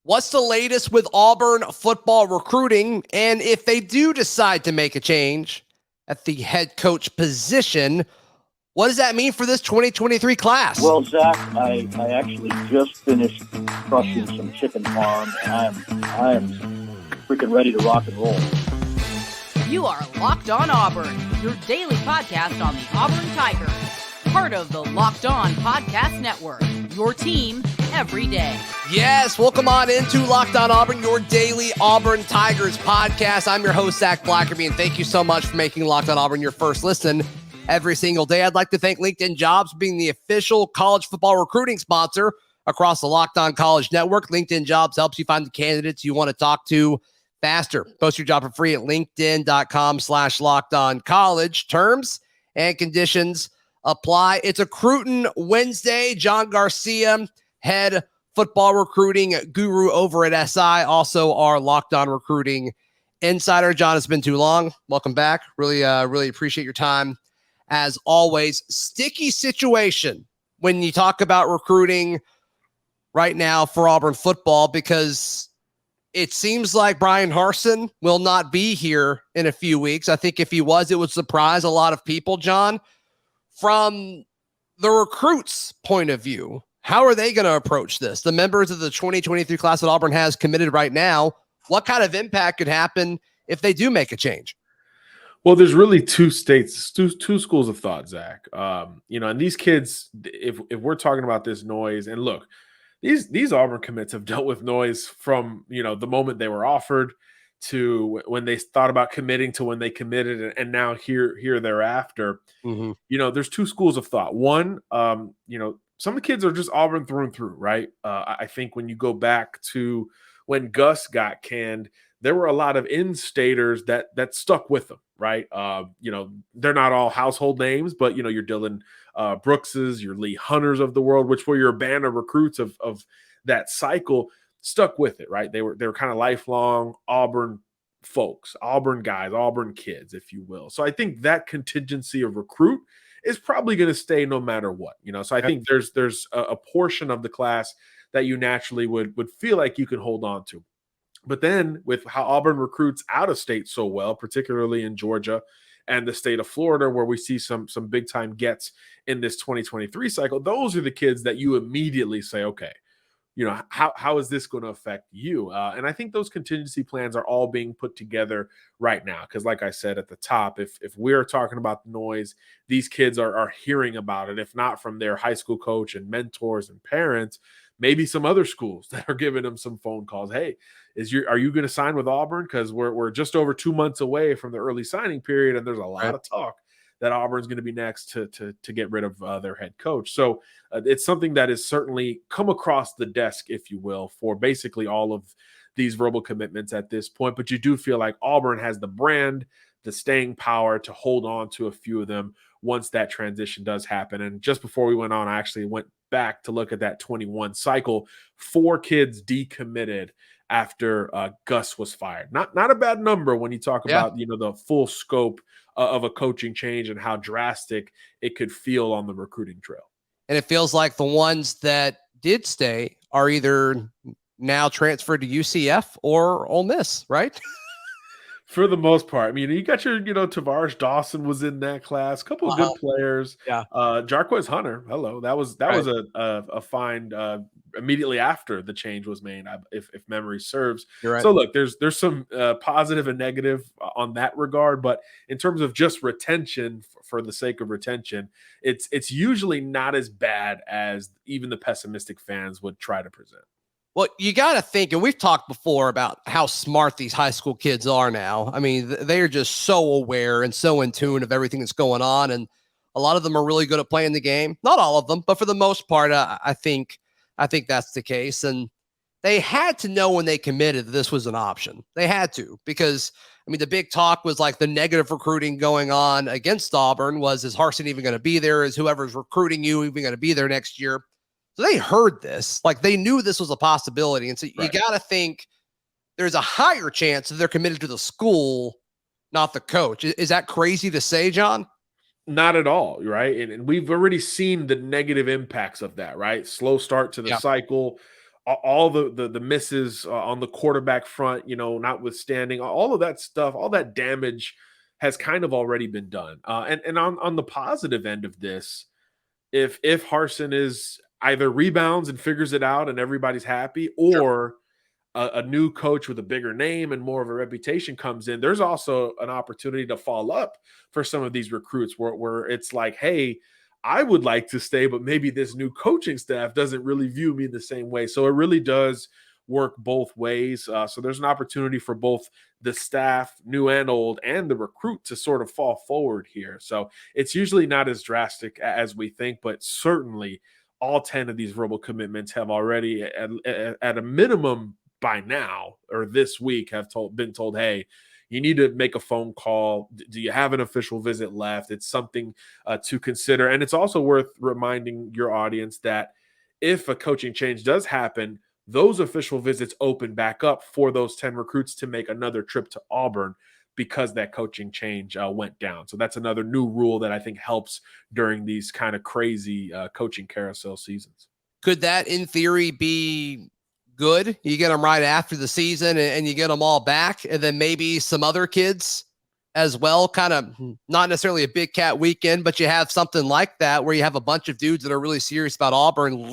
What's the latest with Auburn football recruiting? And if they do decide to make a change at the head coach position, what does that mean for this 2023 class? Well, Zach, I actually just finished crushing some chicken farm, and I am freaking ready to rock and roll. You are Locked On Auburn, your daily podcast on the Auburn Tigers, part of the Locked On Podcast Network, your team every day. Yes, welcome on into Locked On Auburn, your daily Auburn Tigers podcast. I'm your host, Zac Blackerby, and thank you so much for making Locked On Auburn your first listen every single day. I'd like to thank LinkedIn Jobs being the official college football recruiting sponsor across the Locked On College Network. LinkedIn Jobs helps you find the candidates you want to talk to faster. Post your job for free at linkedin.com/LockedOnCollege. Terms and conditions apply. It's a Cruton Wednesday. John Garcia, head football recruiting guru over at SI, also our Locked On recruiting insider. John, it's been too long. Welcome back. Really appreciate your time. As always, sticky situation when you talk about recruiting right now for Auburn football, because it seems like Bryan Harsin will not be here in a few weeks. I think if he was, it would surprise a lot of people, John. From the recruits' point of view, how are they going to approach this? The members of the 2023 class that Auburn has committed right now, what kind of impact could happen if they do make a change? Well, there's really two schools of thought, Zach. And these kids, if we're talking about this noise, and look, these Auburn commits have dealt with noise from, the moment they were offered to when they thought about committing to when they committed, and now here thereafter. Mm-hmm. There's two schools of thought. One, some of the kids are just Auburn through and through, right? I think when you go back to when Gus got canned, there were a lot of in-staters that stuck with them, right? They're not all household names, but, your Dylan Brookses, your Lee Hunters of the world, which were your band of recruits of that cycle, stuck with it, right? They were kind of lifelong Auburn folks, Auburn guys, Auburn kids, if you will. So I think that contingency of recruit is probably going to stay no matter what, So I think there's a portion of the class that you naturally would feel like you can hold on to. But then with how Auburn recruits out of state so well, particularly in Georgia and the state of Florida, where we see some big time gets in this 2023 cycle, those are the kids that you immediately say, okay, how is this going to affect you? And I think those contingency plans are all being put together right now. Because like I said at the top, if we're talking about the noise, these kids are hearing about it, if not from their high school coach and mentors and parents, maybe some other schools that are giving them some phone calls. Hey, are you going to sign with Auburn? Because we're just over 2 months away from the early signing period, and there's a lot of talk that Auburn's going to be next to get rid of their head coach. So it's something that has certainly come across the desk, if you will, for basically all of these verbal commitments at this point. But you do feel like Auburn has the brand, the staying power to hold on to a few of them once that transition does happen. And just before we went on, I actually went back to look at that 21 cycle. 4 kids decommitted after Gus was fired. Not a bad number when you talk about, the full scope of a coaching change and how drastic it could feel on the recruiting trail. And it feels like the ones that did stay are either now transferred to UCF or Ole Miss, right? For the most part. I mean, you got your, Tavares Dawson was in that class, a couple of good players. Yeah. Jarquez Hunter, hello. That was a find immediately after the change was made, if memory serves. You're right. So look, there's some positive and negative on that regard, but in terms of just retention, for the sake of retention, it's usually not as bad as even the pessimistic fans would try to present. Well, you got to think, and we've talked before about how smart these high school kids are now. I mean, they are just so aware and so in tune of everything that's going on, and a lot of them are really good at playing the game. Not all of them, but for the most part, I think that's the case. And they had to know when they committed that this was an option. They had to, because, I mean, the big talk was like the negative recruiting going on against Auburn was, is Harsin even going to be there? Is whoever's recruiting you even going to be there next year? So they heard this, like they knew this was a possibility. And so you got to think there's a higher chance that they're committed to the school, not the coach. Is that crazy to say, John? Not at all, right? And we've already seen the negative impacts of that, right? Slow start to the cycle. all the misses on the quarterback front, notwithstanding all of that stuff, all that damage has kind of already been done. And on the positive end of this, if Harsin is either rebounds and figures it out and everybody's happy, or a new coach with a bigger name and more of a reputation comes in, there's also an opportunity to fall up for some of these recruits where it's like, hey, I would like to stay, but maybe this new coaching staff doesn't really view me the same way. So it really does work both ways. So there's an opportunity for both the staff, new and old, and the recruit to sort of fall forward here. So it's usually not as drastic as we think, but certainly all 10 of these verbal commitments have already, at a minimum by now or this week, been told, hey, you need to make a phone call. Do you have an official visit left? It's something to consider. And it's also worth reminding your audience that if a coaching change does happen, those official visits open back up for those 10 recruits to make another trip to Auburn because that coaching change went down. So that's another new rule that I think helps during these kind of crazy coaching carousel seasons. Could that, in theory, be good? You get them right after the season and you get them all back, and then maybe some other kids as well, kind of not necessarily a big cat weekend, but you have something like that where you have a bunch of dudes that are really serious about Auburn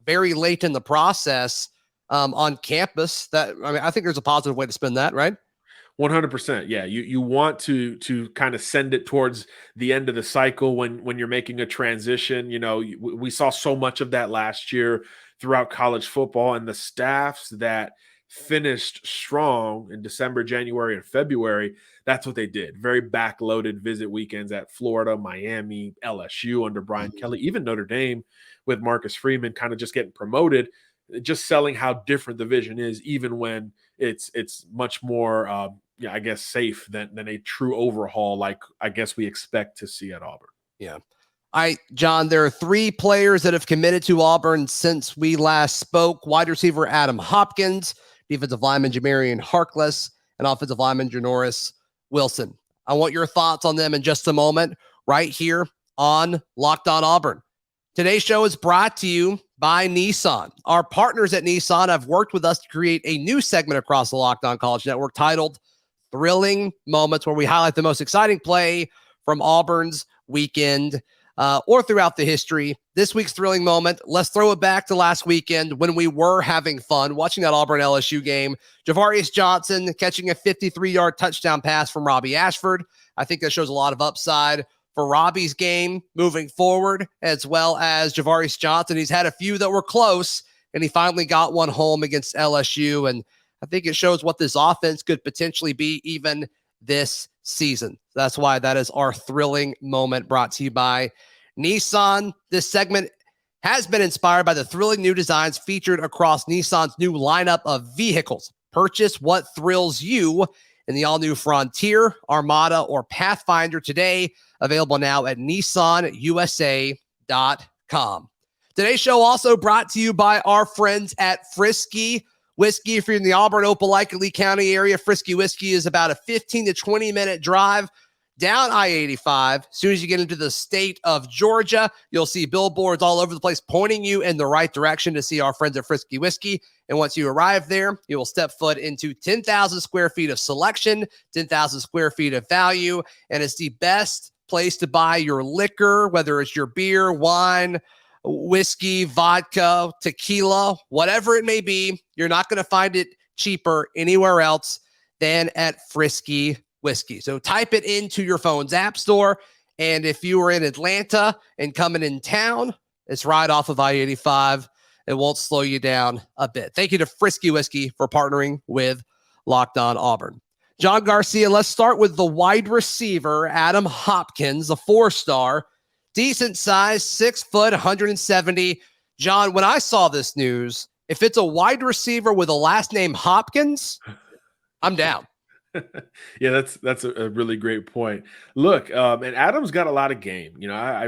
very late in the process on campus. I think there's a positive way to spin that, right? 100%. Yeah. You want to kind of send it towards the end of the cycle when you're making a transition. We saw so much of that last year throughout college football, and the staffs that finished strong in December, January, and February, that's what they did. Very backloaded visit weekends at Florida, Miami, LSU under Brian Kelly, even Notre Dame with Marcus Freeman kind of just getting promoted, just selling how different the vision is, even when it's much more, I guess, safe than a true overhaul like I guess we expect to see at Auburn. Yeah. John, there are 3 players that have committed to Auburn since we last spoke. Wide receiver Adam Hopkins, defensive lineman Jamarian Harkless, and offensive lineman Janoris Wilson. I want your thoughts on them in just a moment right here on Locked On Auburn. Today's show is brought to you by Nissan. Our partners at Nissan have worked with us to create a new segment across the Locked On College Network titled Thrilling Moments, where we highlight the most exciting play from Auburn's weekend or throughout the history. This week's thrilling moment, let's throw it back to last weekend when we were having fun watching that Auburn LSU game. Javarius Johnson catching a 53-yard touchdown pass from Robbie Ashford. I think that shows a lot of upside for Robbie's game moving forward, as well as Javarius Johnson. He's had a few that were close, and he finally got one home against LSU, and I think it shows what this offense could potentially be even this season. That's why that is our thrilling moment, brought to you by Nissan. This segment has been inspired by the thrilling new designs featured across Nissan's new lineup of vehicles. Purchase what thrills you in the all-new Frontier, Armada, or Pathfinder today. Available now at nissanusa.com. Today's show also brought to you by our friends at Frisky Whiskey. If you're in the Auburn, Opelika, Lee County area, Frisky Whiskey is about a 15 to 20-minute drive down I-85. As soon as you get into the state of Georgia, you'll see billboards all over the place pointing you in the right direction to see our friends at Frisky Whiskey. And once you arrive there, you will step foot into 10,000 square feet of selection, 10,000 square feet of value, and it's the best place to buy your liquor, whether it's your beer, wine, whiskey, vodka, tequila, whatever it may be. You're not going to find it cheaper anywhere else than at Frisky Whiskey. So type it into your phone's app store. And if you are in Atlanta and coming in town, it's right off of I-85. It won't slow you down a bit. Thank you to Frisky Whiskey for partnering with Locked On Auburn. John Garcia, let's start with the wide receiver, Adam Hopkins, a 4-star, decent size, 6 foot, 170. John, when I saw this news, if it's a wide receiver with a last name Hopkins, I'm down. Yeah, that's a really great point. Look, and Adam's got a lot of game. I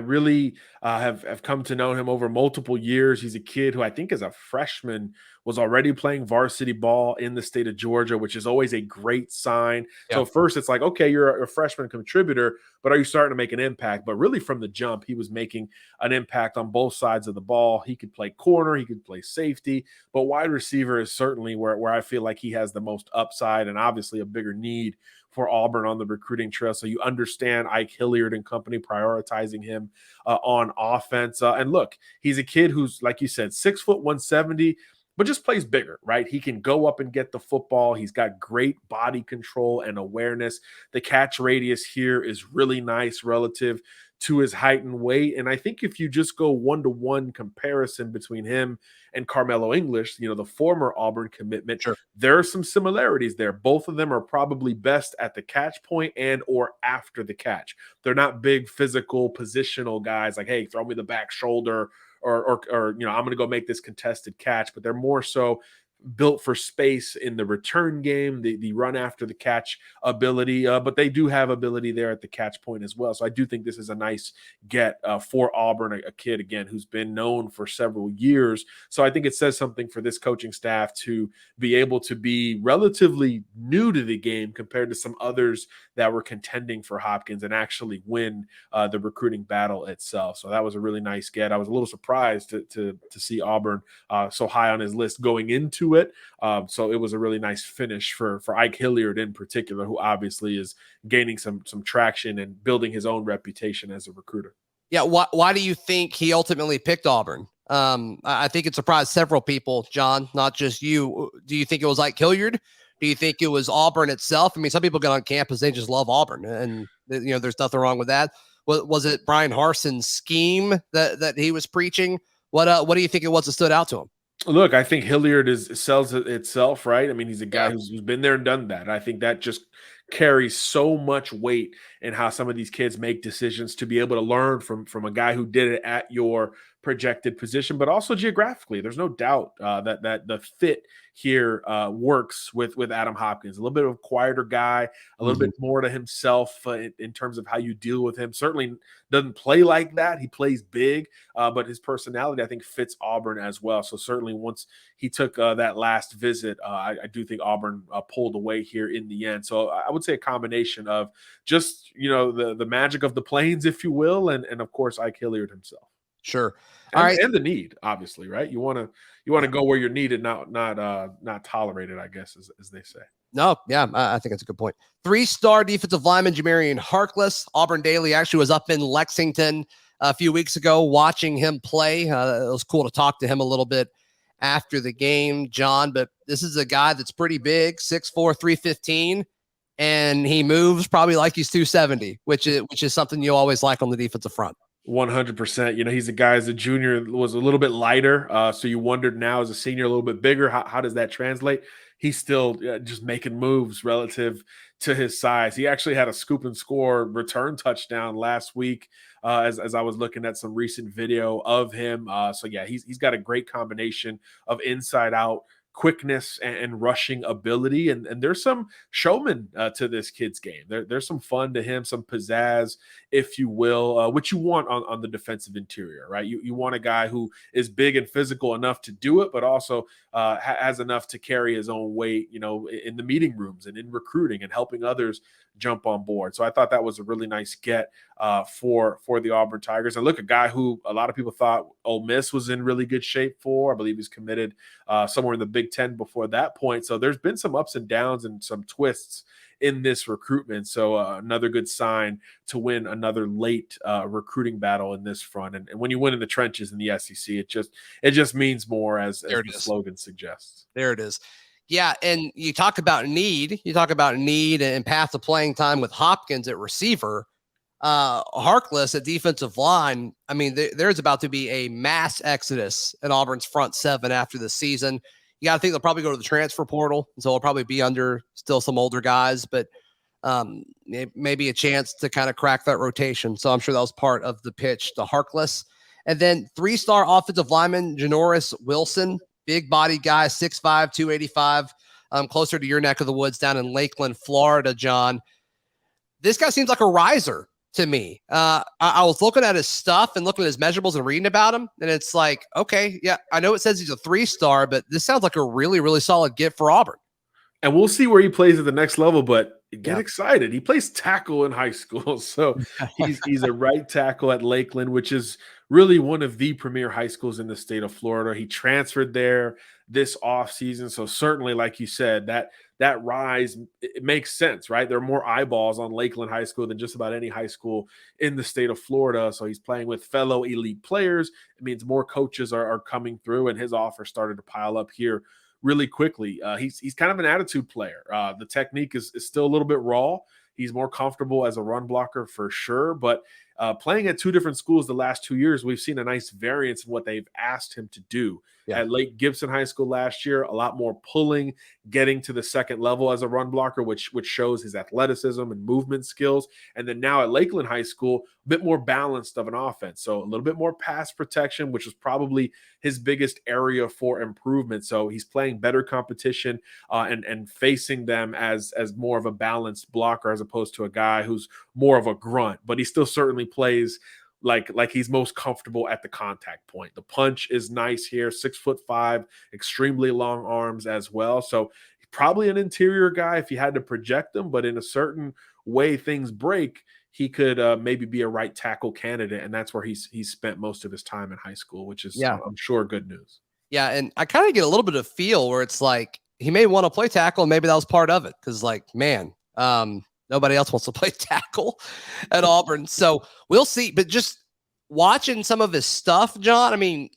have come to know him over multiple years. He's a kid who I think as a freshman was already playing varsity ball in the state of Georgia, which is always a great sign. Yeah. So first it's like, okay, you're a freshman contributor, but are you starting to make an impact? But really from the jump, he was making an impact on both sides of the ball. He could play corner, he could play safety, but wide receiver is certainly where I feel like he has the most upside and obviously a bigger need for Auburn on the recruiting trail. So you understand Ike Hilliard and company prioritizing him on offense. And look, he's a kid who's, like you said, 6 foot 170, but just plays bigger, right? He can go up and get the football. He's got great body control and awareness. The catch radius here is really nice relative to his height and weight. And I think if you just go one-to-one comparison between him and Carmelo English, the former Auburn commitment, sure, there are some similarities there. Both of them are probably best at the catch point and or after the catch. They're not big physical positional guys like, hey, throw me the back shoulder or I'm going to go make this contested catch, but they're more so built for space in the return game, the run after the catch ability, but they do have ability there at the catch point as well. So I do think this is a nice get for Auburn, a kid, again, who's been known for several years. So I think it says something for this coaching staff to be able to be relatively new to the game compared to some others that were contending for Hopkins and actually win the recruiting battle itself. So that was a really nice get. I was a little surprised to see Auburn so high on his list going into it. So it was a really nice finish for Ike Hilliard in particular, who obviously is gaining some traction and building his own reputation as a recruiter. Yeah. Why do you think he ultimately picked Auburn? I think it surprised several people, John, not just you. Do you think it was Ike Hilliard? Do you think it was Auburn itself? I mean, some people get on campus, they just love Auburn, and there's nothing wrong with that. Was it Bryan Harsin's scheme that he was preaching? What do you think it was that stood out to him? Look, I think Hilliard sells it itself, right? I mean, he's a guy who's been there and done that. And I think that just carries so much weight in how some of these kids make decisions, to be able to learn from a guy who did it at your projected position, but also geographically. There's no doubt that the fit here works with Adam Hopkins. A little bit of a quieter guy, a little bit more to himself in terms of how you deal with him. Certainly doesn't play like that. He plays big, but his personality, I think, fits Auburn as well. So certainly once he took that last visit, I do think Auburn pulled away here in the end. So I would say a combination of just, the magic of the plains, if you will, and of course, Ike Hilliard himself. Sure. All right. And the need, obviously, right? You want to go where you're needed, not tolerated, I guess, as they say. No, yeah, I think that's a good point. 3-star defensive lineman Jamarian Harkless. Auburn Daily actually was up in Lexington a few weeks ago watching him play. It was cool to talk to him a little bit after the game, John. But this is a guy that's pretty big, 6'4", 315, and he moves probably like he's 270, which is something you always like on the defensive front. 100%. He's a guy as a junior was a little bit lighter. So you wondered now as a senior, a little bit bigger. How does that translate? He's still just making moves relative to his size. He actually had a scoop and score return touchdown last week as I was looking at some recent video of him. So yeah, he's got a great combination of inside out quickness and rushing ability, and there's some showman to this kid's game. There's some fun to him, some pizzazz, if you will, which you want on the defensive interior, right? You want a guy who is big and physical enough to do it, but also has enough to carry his own weight, in the meeting rooms and in recruiting and helping others jump on board. So I thought that was a really nice get for the Auburn Tigers. And look, a guy who a lot of people thought Ole Miss was in really good shape for. I believe he's committed somewhere in the Big Ten before that point. So there's been some ups and downs and some twists in this recruitment. So another good sign to win another late recruiting battle in this front. And when you win in the trenches in the SEC, it just means more, as the slogan suggests. There it is. Yeah, and you talk about need. You talk about need and path to playing time with Hopkins at receiver. Harkless at defensive line. I mean, there's about to be a mass exodus in Auburn's front seven after the season. You got to think they'll probably go to the transfer portal, so they'll probably be under still some older guys, but maybe a chance to kind of crack that rotation. So I'm sure that was part of the pitch to Harkless. And then 3-star offensive lineman Janoris Wilson, big body guy, 6'5", 285, closer to your neck of the woods down in Lakeland, Florida, John. This guy seems like a riser to me. I was looking at his stuff and looking at his measurables and reading about him, and it's like, okay, yeah, I know it says he's a 3-star, but this sounds like a really, really solid get for Auburn. And we'll see where he plays at the next level, but get excited. He plays tackle in high school. So he's a right tackle at Lakeland, which is really one of the premier high schools in the state of Florida. He transferred there this offseason. So certainly, like you said, that rise, it makes sense, right? There are more eyeballs on Lakeland High School than just about any high school in the state of Florida. So he's playing with fellow elite players. It means more coaches are coming through, and his offer started to pile up here really quickly. He's kind of an attitude player. The technique is still a little bit raw. He's more comfortable as a run blocker for sure, but playing at 2 different schools the last 2 years, we've seen a nice variance in what they've asked him to do. At Lake Gibson High School last year, a lot more pulling, getting to the second level as a run blocker, which shows his athleticism and movement skills. And then now at Lakeland High School, a bit more balanced of an offense. So a little bit more pass protection, which was probably his biggest area for improvement. So he's playing better competition and facing them as more of a balanced blocker as opposed to a guy who's more of a grunt. But he still certainly plays like he's most comfortable at the contact point. The punch is nice here, 6'5", extremely long arms as well. So probably an interior guy if you had to project him, but in a certain way things break, he could maybe be a right tackle candidate, and that's where he's spent most of his time in high school, which is I'm sure good news. Yeah, and I kind of get a little bit of feel where it's like he may want to play tackle, and maybe that was part of it because, like, man, nobody else wants to play tackle at Auburn. So we'll see. But just watching some of his stuff, John, I mean,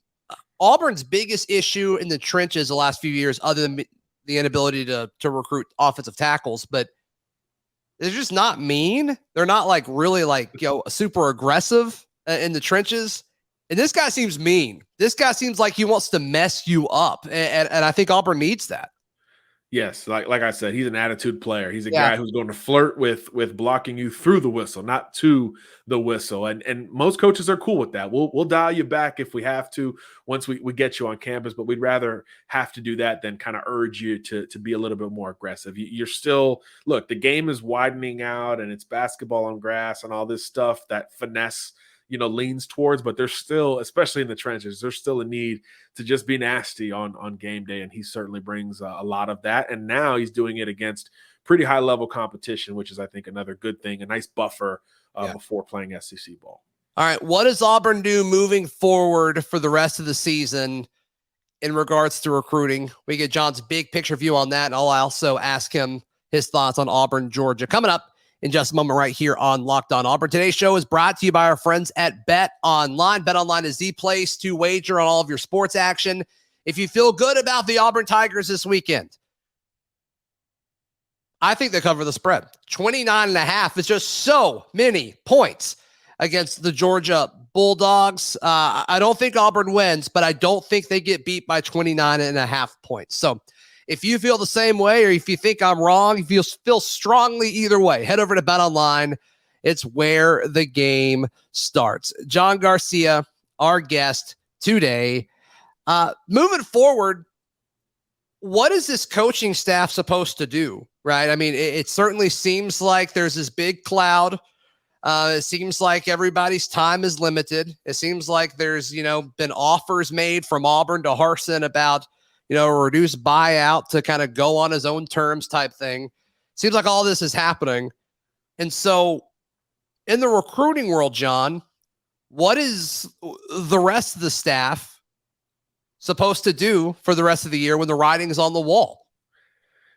Auburn's biggest issue in the trenches the last few years, other than the inability to recruit offensive tackles, but they're just not mean. They're not like really like, super aggressive in the trenches. And this guy seems mean. This guy seems like he wants to mess you up. And I think Auburn needs that. Yes, like I said, he's an attitude player. He's a guy who's going to flirt with blocking you through the whistle, not to the whistle. And most coaches are cool with that. We'll dial you back if we have to once we get you on campus, but we'd rather have to do that than kind of urge you to be a little bit more aggressive. You're still – look, the game is widening out and it's basketball on grass and all this stuff that finesse – leans towards, but there's still, especially in the trenches, there's still a need to just be nasty on game day. And he certainly brings a lot of that. And now he's doing it against pretty high level competition, which is, I think, another good thing, a nice buffer before playing SEC ball. All right. What does Auburn do moving forward for the rest of the season in regards to recruiting? We get John's big picture view on that. And I'll also ask him his thoughts on Auburn, Georgia, coming up in just a moment right here on Locked On Auburn. Today's show is brought to you by our friends at Bet Online. Bet Online is the place to wager on all of your sports action. If you feel good about the Auburn Tigers this weekend, I think they cover the spread. 29.5 is just so many points against the Georgia Bulldogs. I don't think Auburn wins, but I don't think they get beat by 29.5 points. So if you feel the same way, or if you think I'm wrong, if you feel strongly either way, head over to Bet Online. It's where the game starts. John Garcia, our guest today. Moving forward, what is this coaching staff supposed to do, right? I mean, it certainly seems like there's this big cloud. It seems like everybody's time is limited. It seems like there's, been offers made from Auburn to Harsin about, a reduced buyout to kind of go on his own terms type thing. Seems like all this is happening. And so in the recruiting world, John, what is the rest of the staff supposed to do for the rest of the year when the writing is on the wall?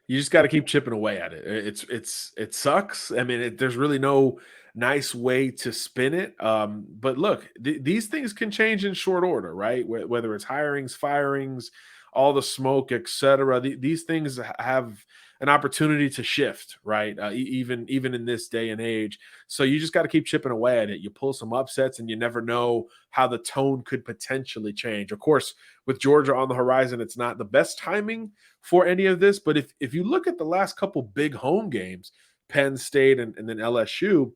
You just got to keep chipping away at it. It sucks. I mean, there's really no nice way to spin it. But look, these things can change in short order, right? Whether it's hirings, firings, all the smoke, etc. These things have an opportunity to shift, right? Even in this day and age. So you just got to keep chipping away at it. You pull some upsets and you never know how the tone could potentially change. Of course, with Georgia on the horizon, it's not the best timing for any of this. But if you look at the last couple big home games, Penn State and then LSU,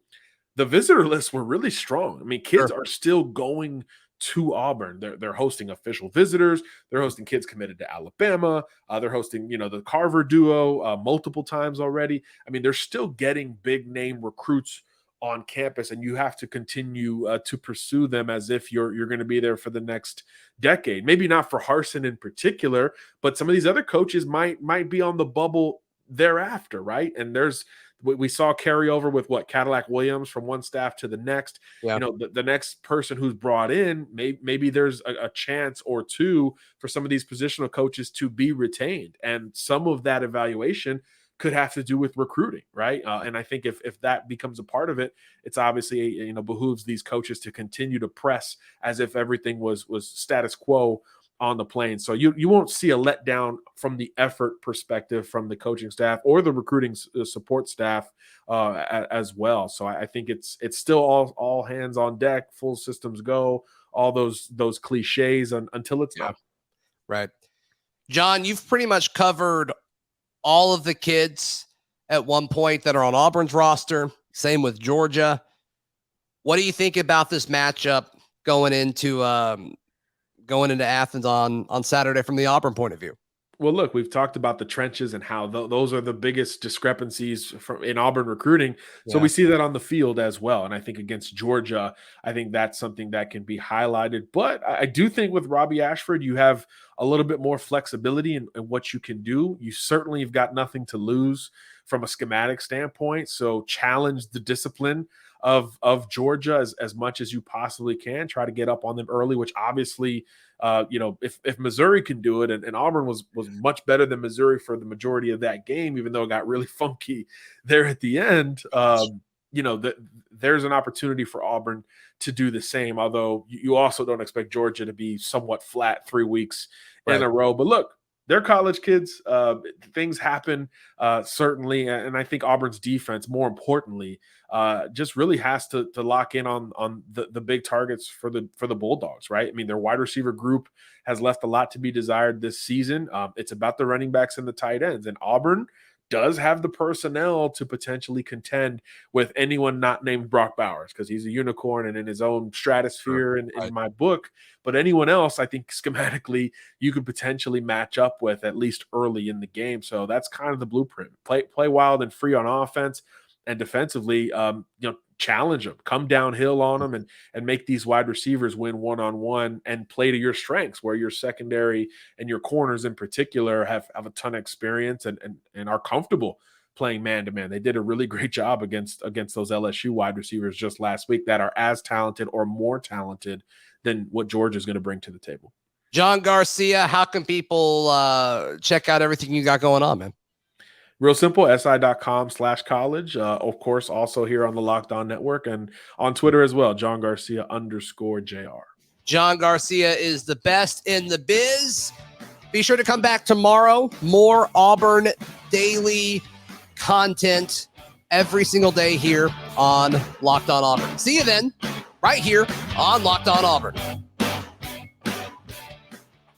the visitor lists were really strong. I mean, kids are still going to Auburn. They're hosting official visitors. They're hosting kids committed to Alabama. They're hosting, the Carver duo multiple times already. I mean, they're still getting big name recruits on campus, and you have to continue to pursue them as if you're going to be there for the next decade. Maybe not for Harsin in particular, but some of these other coaches might be on the bubble thereafter, right? And we saw carryover with Cadillac Williams from one staff to the next. Yeah. You know, the next person who's brought in, maybe there's a chance or two for some of these positional coaches to be retained, and some of that evaluation could have to do with recruiting, right? And I think if that becomes a part of it, it's obviously behooves these coaches to continue to press as if everything was status quo on the plane. So you won't see a letdown from the effort perspective from the coaching staff or the recruiting support staff as well. So I think it's still all hands on deck, full systems go, all those cliches until it's not. Right. John, you've pretty much covered all of the kids at one point that are on Auburn's roster. Same with Georgia. What do you think about this matchup going into Athens on Saturday from the Auburn point of view? Well, look, we've talked about the trenches and how those are the biggest discrepancies in Auburn recruiting. So we see that on the field as well. And I think against Georgia, I think that's something that can be highlighted. But I do think with Robbie Ashford, you have a little bit more flexibility in what you can do. You certainly have got nothing to lose from a schematic standpoint. So challenge the discipline of Georgia as much as you possibly can. Try to get up on them early, which obviously, if Missouri can do it, and Auburn was much better than Missouri for the majority of that game, even though it got really funky there at the end, there's an opportunity for Auburn to do the same, although you also don't expect Georgia to be somewhat flat 3 weeks in a row. But look, they're college kids. Things happen, certainly. And I think Auburn's defense, more importantly, just really has to lock in on the big targets for the Bulldogs, right? I mean, their wide receiver group has left a lot to be desired this season. It's about the running backs and the tight ends. And Auburn does have the personnel to potentially contend with anyone not named Brock Bowers, because he's a unicorn and in his own stratosphere in my book. But anyone else, I think schematically, you could potentially match up with at least early in the game. So that's kind of the blueprint. Play wild and free on offense, and defensively, challenge them, come downhill on them, and make these wide receivers win one-on-one and play to your strengths, where your secondary and your corners in particular have a ton of experience and are comfortable playing man-to-man. They did a really great job against those LSU wide receivers just last week that are as talented or more talented than what Georgia is going to bring to the table. John Garcia, how can people check out everything you got going on, man? Real simple, si.com/college. Of course, also here on the Locked On Network and on Twitter as well, John Garcia _JR. John Garcia is the best in the biz. Be sure to come back tomorrow. More Auburn daily content every single day here on Locked On Auburn. See you then, right here on Locked On Auburn.